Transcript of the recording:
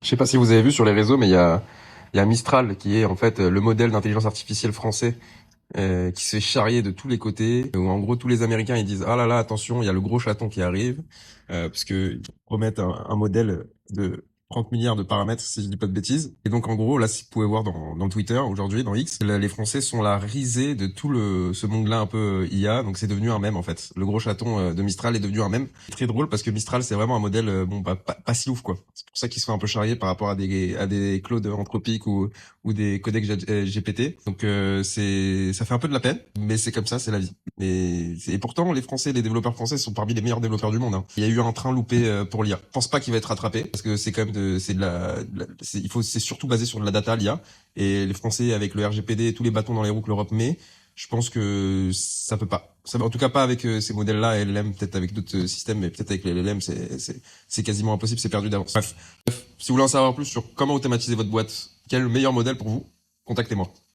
Je sais pas si vous avez vu sur les réseaux, mais il y a Mistral qui est en fait le modèle d'intelligence artificielle français qui se fait charrier de tous les côtés. Où en gros tous les Américains ils disent ah là là attention il y a le gros chaton qui arrive parce que ils promettent un modèle de 30 milliards de paramètres si je dis pas de bêtises. Et donc en gros là si vous pouvez voir dans Twitter aujourd'hui dans X, les Français sont la risée de tout ce monde-là un peu IA. Donc c'est devenu un mème en fait. Le gros chaton de Mistral est devenu un mème. Très drôle parce que Mistral c'est vraiment un modèle bon bah pas si ouf quoi. C'est pour ça qu'ils se fait un peu charrier par rapport à des Claude anthropiques ou des codecs GPT. Donc ça fait un peu de la peine, mais c'est comme ça, c'est la vie. Et pourtant les Français, les développeurs français sont parmi les meilleurs développeurs du monde. Hein. Il y a eu un train loupé pour l'IA. Je pense pas qu'il va être rattrapé parce que c'est quand même c'est surtout basé sur de la data l'IA et les Français avec le RGPD et tous les bâtons dans les roues que l'Europe met. Je pense que ça peut pas. En tout cas pas avec ces modèles-là, LLM, peut-être avec d'autres systèmes, mais peut-être avec les LLM, c'est quasiment impossible, c'est perdu d'avance. Bref, si vous voulez en savoir plus sur comment automatiser votre boîte, quel est le meilleur modèle pour vous, contactez-moi.